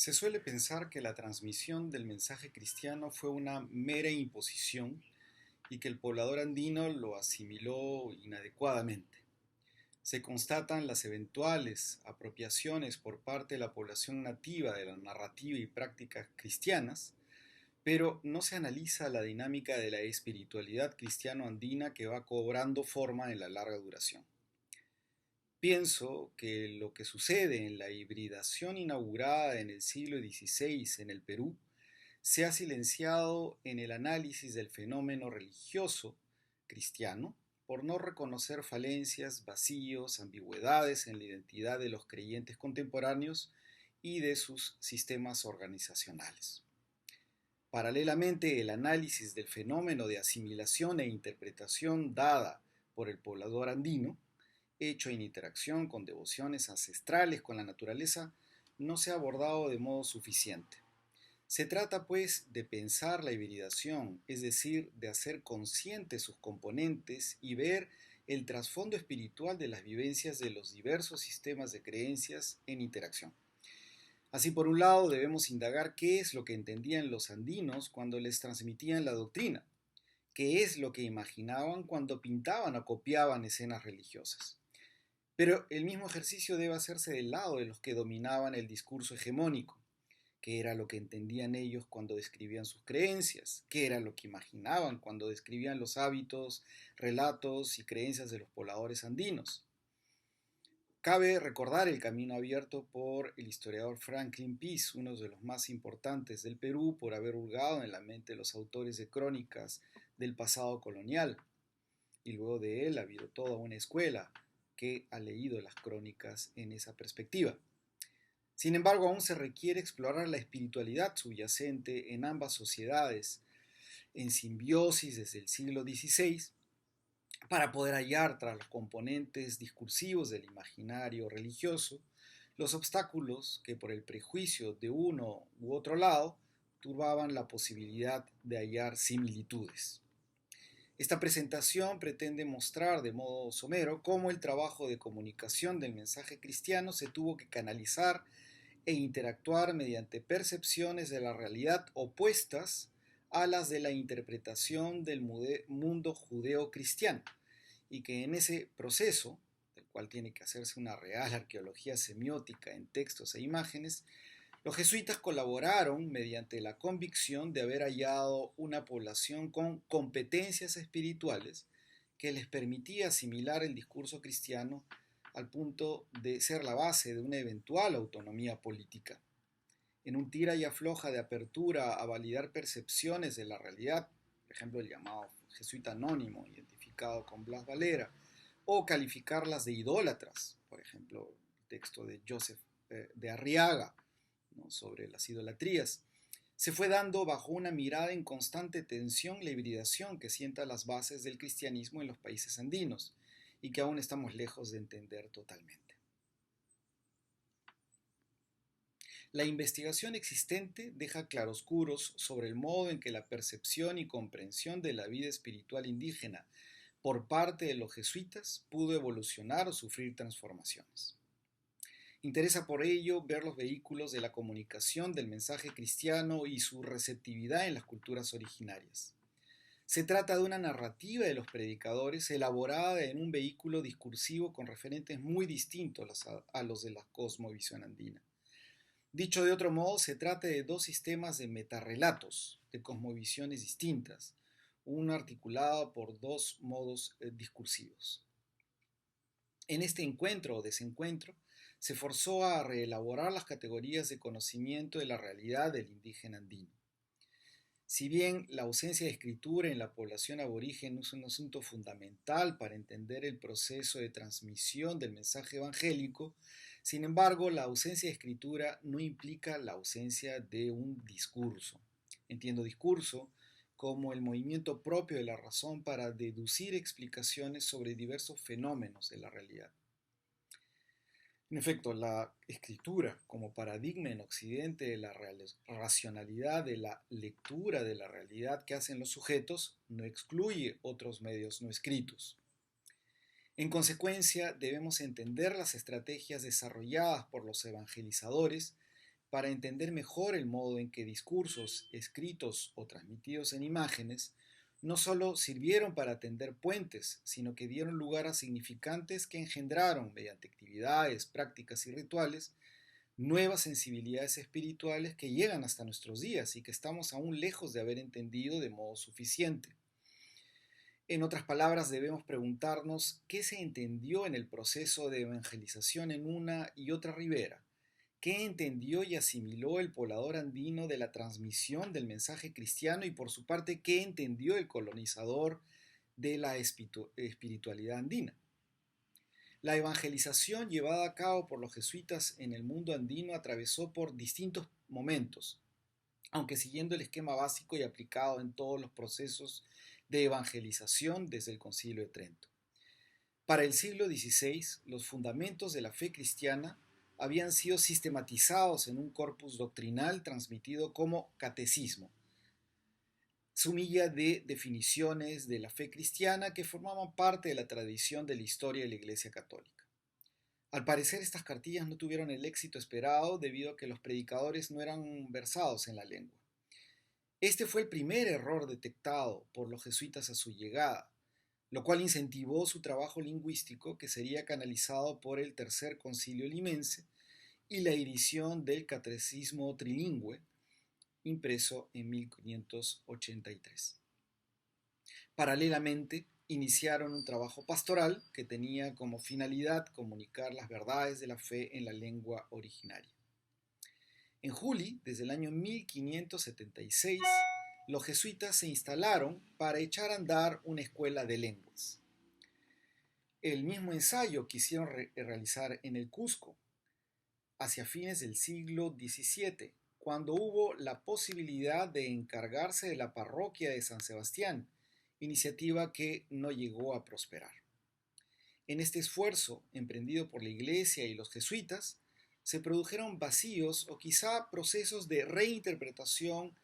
Se suele pensar que la transmisión del mensaje cristiano fue una mera imposición y que el poblador andino lo asimiló inadecuadamente. Se constatan las eventuales apropiaciones por parte de la población nativa de la narrativa y prácticas cristianas, pero no se analiza la dinámica de la espiritualidad cristiano-andina que va cobrando forma en la larga duración. Pienso que lo que sucede en la hibridación inaugurada en el siglo XVI en el Perú se ha silenciado en el análisis del fenómeno religioso cristiano por no reconocer falencias, vacíos, ambigüedades en la identidad de los creyentes contemporáneos y de sus sistemas organizacionales. Paralelamente, el análisis del fenómeno de asimilación e interpretación dada por el poblador andino, hecho en interacción con devociones ancestrales con la naturaleza, no se ha abordado de modo suficiente. Se trata, pues, de pensar la hibridación, es decir, de hacer conscientes sus componentes y ver el trasfondo espiritual de las vivencias de los diversos sistemas de creencias en interacción. Así, por un lado, debemos indagar qué es lo que entendían los andinos cuando les transmitían la doctrina, qué es lo que imaginaban cuando pintaban o copiaban escenas religiosas. Pero el mismo ejercicio debe hacerse del lado de los que dominaban el discurso hegemónico. ¿Qué era lo que entendían ellos cuando describían sus creencias? ¿Qué era lo que imaginaban cuando describían los hábitos, relatos y creencias de los pobladores andinos? Cabe recordar el camino abierto por el historiador Franklin Pease, uno de los más importantes del Perú, por haber hurgado en la mente de los autores de crónicas del pasado colonial. Y luego de él ha habido toda una escuela que ha leído las crónicas en esa perspectiva. Sin embargo, aún se requiere explorar la espiritualidad subyacente en ambas sociedades, en simbiosis desde el siglo XVI, para poder hallar tras los componentes discursivos del imaginario religioso los obstáculos que por el prejuicio de uno u otro lado turbaban la posibilidad de hallar similitudes. Esta presentación pretende mostrar de modo somero cómo el trabajo de comunicación del mensaje cristiano se tuvo que canalizar e interactuar mediante percepciones de la realidad opuestas a las de la interpretación del mundo judeo-cristiano, y que en ese proceso, del cual tiene que hacerse una real arqueología semiótica en textos e imágenes, los jesuitas colaboraron mediante la convicción de haber hallado una población con competencias espirituales que les permitía asimilar el discurso cristiano al punto de ser la base de una eventual autonomía política. En un tira y afloja de apertura a validar percepciones de la realidad, por ejemplo el llamado jesuita anónimo identificado con Blas Valera, o calificarlas de idólatras, por ejemplo el texto de Joseph de Arriaga, ¿no?, sobre las idolatrías, se fue dando bajo una mirada en constante tensión la hibridación que sienta las bases del cristianismo en los países andinos y que aún estamos lejos de entender totalmente. La investigación existente deja claroscuros sobre el modo en que la percepción y comprensión de la vida espiritual indígena por parte de los jesuitas pudo evolucionar o sufrir transformaciones. Interesa por ello ver los vehículos de la comunicación del mensaje cristiano y su receptividad en las culturas originarias. Se trata de una narrativa de los predicadores elaborada en un vehículo discursivo con referentes muy distintos a los de la cosmovisión andina. Dicho de otro modo, se trata de dos sistemas de metarrelatos, de cosmovisiones distintas, uno articulado por dos modos discursivos. En este encuentro o desencuentro, se forzó a reelaborar las categorías de conocimiento de la realidad del indígena andino. Si bien la ausencia de escritura en la población aborigen es un asunto fundamental para entender el proceso de transmisión del mensaje evangélico, sin embargo, la ausencia de escritura no implica la ausencia de un discurso. Entiendo discurso como el movimiento propio de la razón para deducir explicaciones sobre diversos fenómenos de la realidad. En efecto, la escritura como paradigma en Occidente de la racionalidad de la lectura de la realidad que hacen los sujetos no excluye otros medios no escritos. En consecuencia, debemos entender las estrategias desarrolladas por los evangelizadores para entender mejor el modo en que discursos escritos o transmitidos en imágenes no solo sirvieron para tender puentes, sino que dieron lugar a significantes que engendraron, mediante actividades, prácticas y rituales, nuevas sensibilidades espirituales que llegan hasta nuestros días y que estamos aún lejos de haber entendido de modo suficiente. En otras palabras, debemos preguntarnos qué se entendió en el proceso de evangelización en una y otra ribera. ¿Qué entendió y asimiló el poblador andino de la transmisión del mensaje cristiano y por su parte qué entendió el colonizador de la espiritualidad andina? La evangelización llevada a cabo por los jesuitas en el mundo andino atravesó por distintos momentos, aunque siguiendo el esquema básico y aplicado en todos los procesos de evangelización desde el Concilio de Trento. Para el siglo XVI, los fundamentos de la fe cristiana habían sido sistematizados en un corpus doctrinal transmitido como catecismo, sumilla de definiciones de la fe cristiana que formaban parte de la tradición de la historia de la Iglesia Católica. Al parecer, estas cartillas no tuvieron el éxito esperado debido a que los predicadores no eran versados en la lengua. Este fue el primer error detectado por los jesuitas a su llegada, lo cual incentivó su trabajo lingüístico que sería canalizado por el Tercer Concilio Limense y la edición del Catecismo Trilingüe, impreso en 1583. Paralelamente, iniciaron un trabajo pastoral que tenía como finalidad comunicar las verdades de la fe en la lengua originaria. En Juli, desde el año 1576, los jesuitas se instalaron para echar a andar una escuela de lenguas. El mismo ensayo quisieron realizar en el Cusco, hacia fines del siglo XVII, cuando hubo la posibilidad de encargarse de la parroquia de San Sebastián, iniciativa que no llegó a prosperar. En este esfuerzo, emprendido por la Iglesia y los jesuitas, se produjeron vacíos o quizá procesos de reinterpretación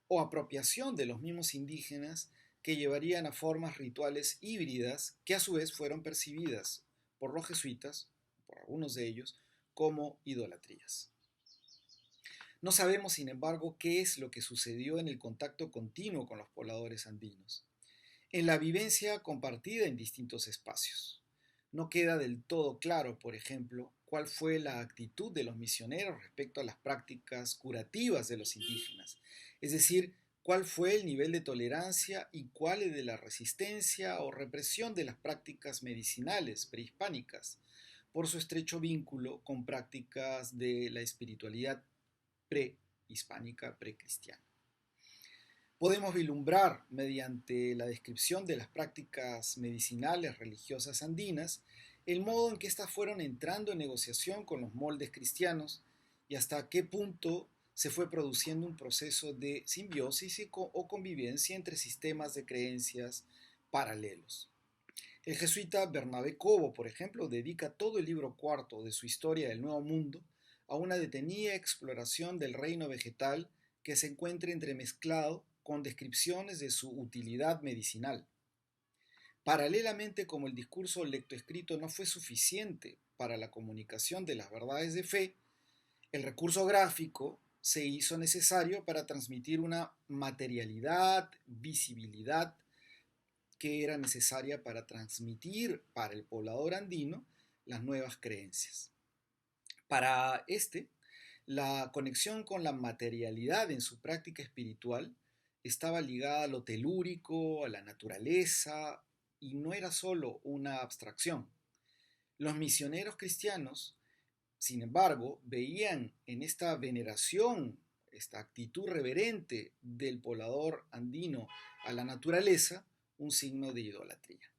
o apropiación de los mismos indígenas que llevarían a formas rituales híbridas que a su vez fueron percibidas por los jesuitas, por algunos de ellos, como idolatrías. No sabemos, sin embargo, qué es lo que sucedió en el contacto continuo con los pobladores andinos, en la vivencia compartida en distintos espacios. No queda del todo claro, por ejemplo, cuál fue la actitud de los misioneros respecto a las prácticas curativas de los indígenas, es decir, cuál fue el nivel de tolerancia y cuál el de la resistencia o represión de las prácticas medicinales prehispánicas, por su estrecho vínculo con prácticas de la espiritualidad prehispánica, precristiana. Podemos vislumbrar, mediante la descripción de las prácticas medicinales religiosas andinas, el modo en que éstas fueron entrando en negociación con los moldes cristianos y hasta qué punto se fue produciendo un proceso de simbiosis o convivencia entre sistemas de creencias paralelos. El jesuita Bernabé Cobo, por ejemplo, dedica todo el libro cuarto de su Historia del Nuevo Mundo a una detenida exploración del reino vegetal que se encuentra entremezclado con descripciones de su utilidad medicinal. Paralelamente, como el discurso lectoescrito no fue suficiente para la comunicación de las verdades de fe, el recurso gráfico se hizo necesario para transmitir una materialidad, visibilidad, que era necesaria para transmitir para el poblador andino las nuevas creencias. Para este, la conexión con la materialidad en su práctica espiritual estaba ligada a lo telúrico, a la naturaleza, y no era solo una abstracción. Los misioneros cristianos, sin embargo, veían en esta veneración, esta actitud reverente del poblador andino a la naturaleza, un signo de idolatría.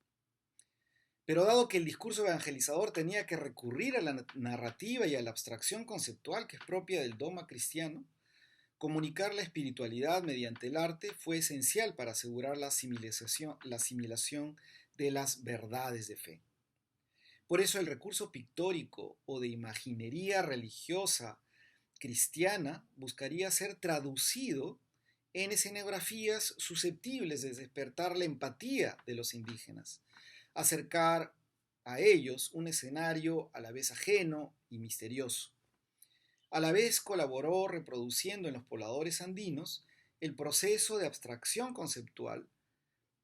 Pero dado que el discurso evangelizador tenía que recurrir a la narrativa y a la abstracción conceptual que es propia del dogma cristiano, comunicar la espiritualidad mediante el arte fue esencial para asegurar la asimilación de las verdades de fe. Por eso el recurso pictórico o de imaginería religiosa cristiana buscaría ser traducido en escenografías susceptibles de despertar la empatía de los indígenas, acercar a ellos un escenario a la vez ajeno y misterioso. A la vez colaboró reproduciendo en los pobladores andinos el proceso de abstracción conceptual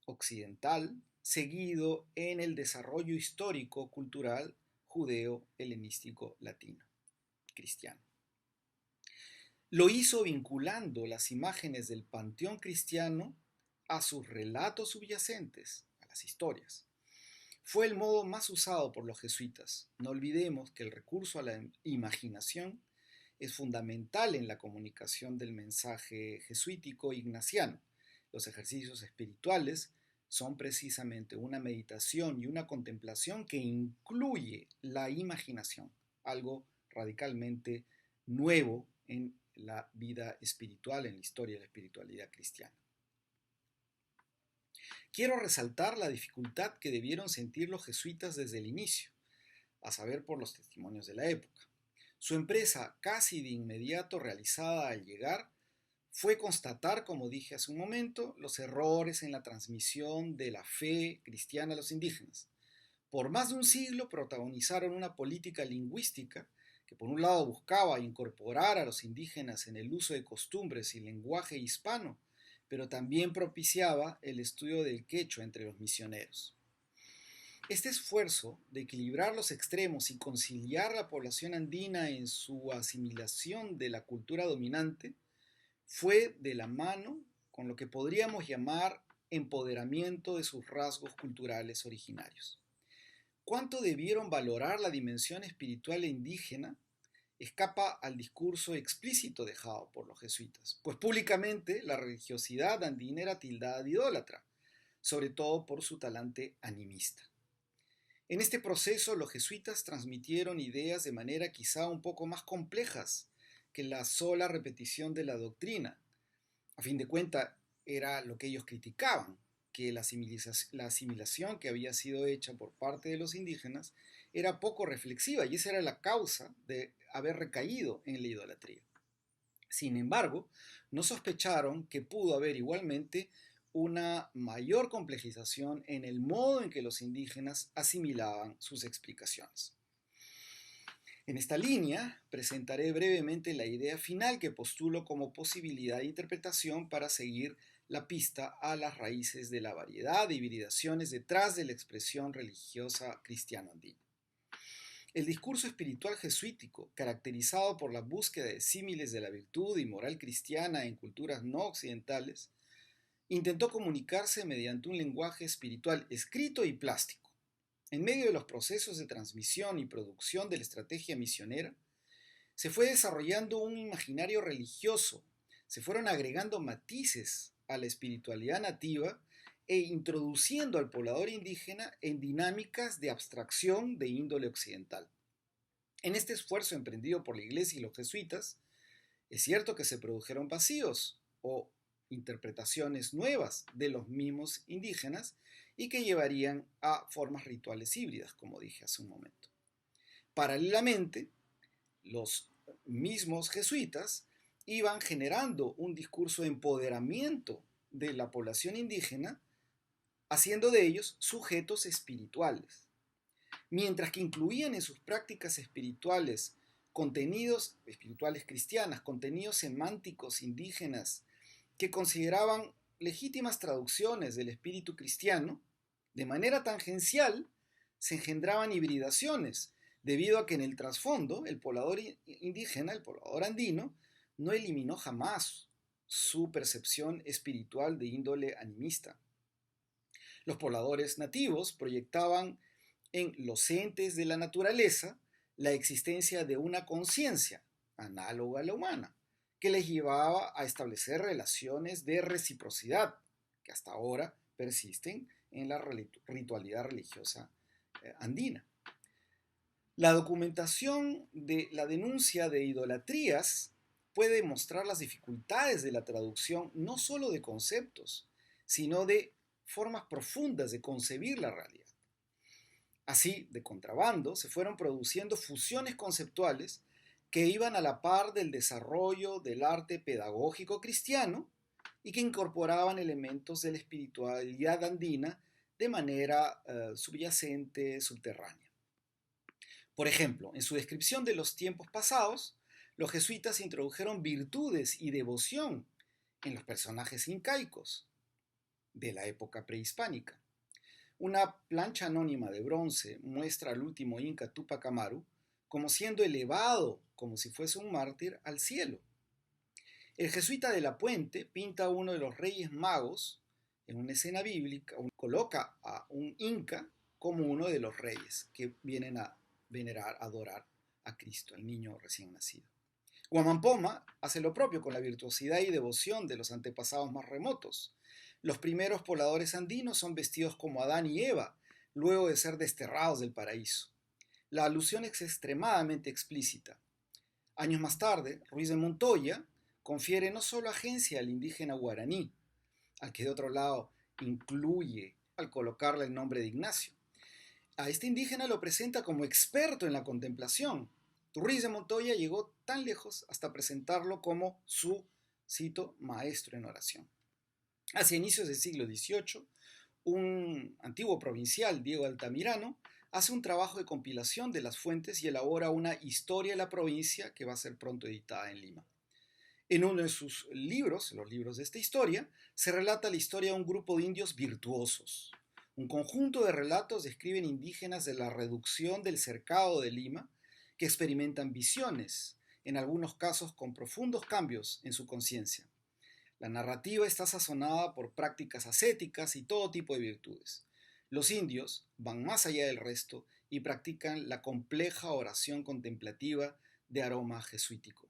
occidental seguido en el desarrollo histórico-cultural judeo-helenístico latino, cristiano. Lo hizo vinculando las imágenes del panteón cristiano a sus relatos subyacentes, a las historias. Fue el modo más usado por los jesuitas. No olvidemos que el recurso a la imaginación es fundamental en la comunicación del mensaje jesuítico ignaciano. Los ejercicios espirituales son precisamente una meditación y una contemplación que incluye la imaginación, algo radicalmente nuevo en la vida espiritual, en la historia de la espiritualidad cristiana. Quiero resaltar la dificultad que debieron sentir los jesuitas desde el inicio, a saber por los testimonios de la época. Su empresa casi de inmediato realizada al llegar fue constatar, como dije hace un momento, los errores en la transmisión de la fe cristiana a los indígenas. Por más de un siglo protagonizaron una política lingüística que por un lado buscaba incorporar a los indígenas en el uso de costumbres y lenguaje hispano, pero también propiciaba el estudio del quechua entre los misioneros. Este esfuerzo de equilibrar los extremos y conciliar la población andina en su asimilación de la cultura dominante fue de la mano con lo que podríamos llamar empoderamiento de sus rasgos culturales originarios. ¿Cuánto debieron valorar la dimensión espiritual e indígena? Escapa al discurso explícito dejado por los jesuitas, pues públicamente la religiosidad andina era tildada de idólatra, sobre todo por su talante animista. En este proceso los jesuitas transmitieron ideas de manera quizá un poco más complejas que la sola repetición de la doctrina. A fin de cuentas, era lo que ellos criticaban, que la asimilación que había sido hecha por parte de los indígenas era poco reflexiva y esa era la causa de haber recaído en la idolatría. Sin embargo, no sospecharon que pudo haber igualmente una mayor complejización en el modo en que los indígenas asimilaban sus explicaciones. En esta línea, presentaré brevemente la idea final que postulo como posibilidad de interpretación para seguir la pista a las raíces de la variedad de hibridaciones detrás de la expresión religiosa cristiano-andina. El discurso espiritual jesuítico, caracterizado por la búsqueda de símiles de la virtud y moral cristiana en culturas no occidentales, intentó comunicarse mediante un lenguaje espiritual escrito y plástico. En medio de los procesos de transmisión y producción de la estrategia misionera, se fue desarrollando un imaginario religioso, se fueron agregando matices a la espiritualidad nativa e introduciendo al poblador indígena en dinámicas de abstracción de índole occidental. En este esfuerzo emprendido por la Iglesia y los jesuitas, es cierto que se produjeron vacíos o interpretaciones nuevas de los mismos indígenas y que llevarían a formas rituales híbridas, como dije hace un momento. Paralelamente, los mismos jesuitas iban generando un discurso de empoderamiento de la población indígena, haciendo de ellos sujetos espirituales, mientras que incluían en sus prácticas espirituales contenidos espirituales cristianas, contenidos semánticos indígenas que consideraban legítimas traducciones del espíritu cristiano. De manera tangencial se engendraban hibridaciones, debido a que en el trasfondo el poblador indígena, el poblador andino, no eliminó jamás su percepción espiritual de índole animista. Los pobladores nativos proyectaban en los entes de la naturaleza la existencia de una conciencia análoga a la humana, que les llevaba a establecer relaciones de reciprocidad, que hasta ahora persisten en la ritualidad religiosa andina. La documentación de la denuncia de idolatrías puede mostrar las dificultades de la traducción no solo de conceptos, sino de formas profundas de concebir la realidad. Así, de contrabando, se fueron produciendo fusiones conceptuales que iban a la par del desarrollo del arte pedagógico cristiano y que incorporaban elementos de la espiritualidad andina de manera subyacente, subterránea. Por ejemplo, en su descripción de los tiempos pasados, los jesuitas introdujeron virtudes y devoción en los personajes incaicos de la época prehispánica. Una plancha anónima de bronce muestra al último inca Túpac Amaru como siendo elevado, como si fuese un mártir, al cielo. El jesuita de la Puente pinta a uno de los reyes magos en una escena bíblica, coloca a un inca como uno de los reyes que vienen a venerar, a adorar a Cristo, al niño recién nacido. Huamampoma hace lo propio con la virtuosidad y devoción de los antepasados más remotos. Los primeros pobladores andinos son vestidos como Adán y Eva, luego de ser desterrados del paraíso. La alusión es extremadamente explícita. Años más tarde, Ruiz de Montoya confiere no solo agencia al indígena guaraní, al que de otro lado incluye al colocarle el nombre de Ignacio. A este indígena lo presenta como experto en la contemplación. Ruiz de Montoya llegó tan lejos hasta presentarlo como su, cito, maestro en oración. Hacia inicios del siglo XVIII, un antiguo provincial, Diego Altamirano, hace un trabajo de compilación de las fuentes y elabora una historia de la provincia que va a ser pronto editada en Lima. En uno de sus libros, los libros de esta historia, se relata la historia de un grupo de indios virtuosos. Un conjunto de relatos describen indígenas de la reducción del cercado de Lima que experimentan visiones, en algunos casos con profundos cambios en su conciencia. La narrativa está sazonada por prácticas ascéticas y todo tipo de virtudes. Los indios van más allá del resto y practican la compleja oración contemplativa de aroma jesuítico.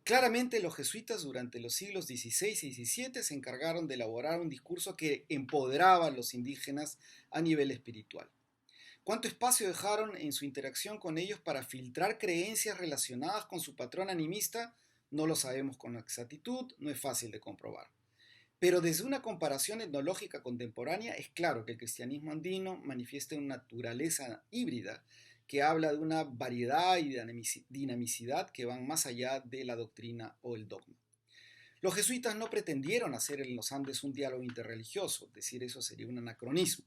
Claramente los jesuitas durante los siglos XVI y XVII se encargaron de elaborar un discurso que empoderaba a los indígenas a nivel espiritual. ¿Cuánto espacio dejaron en su interacción con ellos para filtrar creencias relacionadas con su patrón animista? No lo sabemos con exactitud, no es fácil de comprobar. Pero desde una comparación etnológica contemporánea es claro que el cristianismo andino manifiesta una naturaleza híbrida que habla de una variedad y dinamicidad que van más allá de la doctrina o el dogma. Los jesuitas no pretendieron hacer en los Andes un diálogo interreligioso, decir eso sería un anacronismo.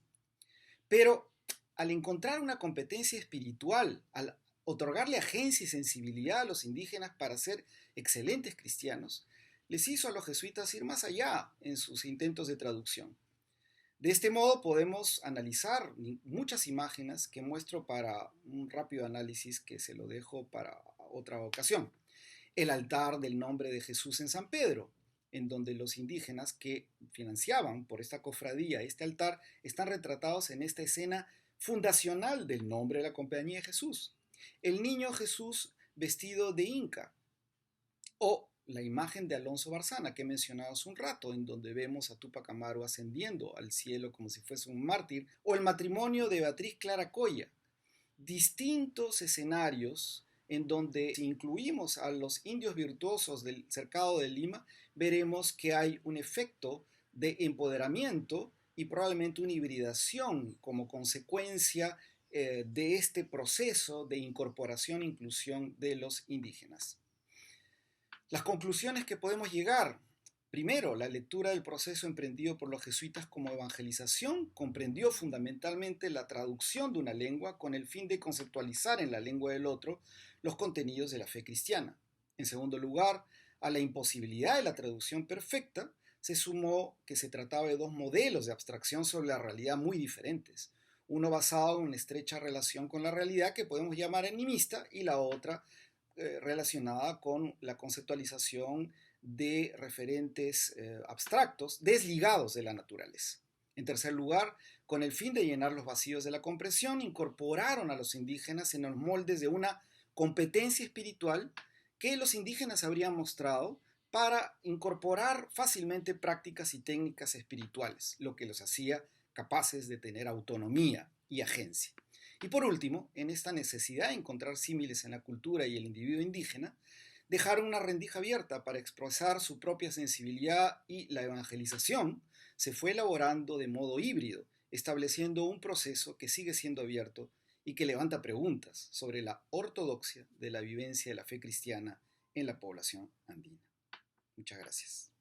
Pero al encontrar una competencia espiritual, al otorgarle agencia y sensibilidad a los indígenas para ser excelentes cristianos, les hizo a los jesuitas ir más allá en sus intentos de traducción. De este modo podemos analizar muchas imágenes que muestro para un rápido análisis que se lo dejo para otra ocasión. El altar del nombre de Jesús en San Pedro, en donde los indígenas que financiaban por esta cofradía este altar están retratados en esta escena fundacional del nombre de la Compañía de Jesús. El niño Jesús vestido de inca, o la imagen de Alonso Barzana que he mencionado hace un rato, en donde vemos a Túpac Amaru ascendiendo al cielo como si fuese un mártir, o el matrimonio de Beatriz Clara Coya. Distintos escenarios en donde si incluimos a los indios virtuosos del cercado de Lima, veremos que hay un efecto de empoderamiento y probablemente una hibridación como consecuencia de este proceso de incorporación e inclusión de los indígenas. Las conclusiones que podemos llegar. Primero, la lectura del proceso emprendido por los jesuitas como evangelización comprendió fundamentalmente la traducción de una lengua con el fin de conceptualizar en la lengua del otro los contenidos de la fe cristiana. En segundo lugar, a la imposibilidad de la traducción perfecta se sumó que se trataba de dos modelos de abstracción sobre la realidad muy diferentes, uno basado en una estrecha relación con la realidad que podemos llamar animista y la otra relacionada con la conceptualización de referentes abstractos desligados de la naturaleza. En tercer lugar, con el fin de llenar los vacíos de la comprensión, incorporaron a los indígenas en los moldes de una competencia espiritual que los indígenas habrían mostrado para incorporar fácilmente prácticas y técnicas espirituales, lo que los hacía capaces de tener autonomía y agencia. Y por último, en esta necesidad de encontrar símiles en la cultura y el individuo indígena, dejaron una rendija abierta para expresar su propia sensibilidad y la evangelización se fue elaborando de modo híbrido, estableciendo un proceso que sigue siendo abierto y que levanta preguntas sobre la ortodoxia de la vivencia de la fe cristiana en la población andina. Muchas gracias.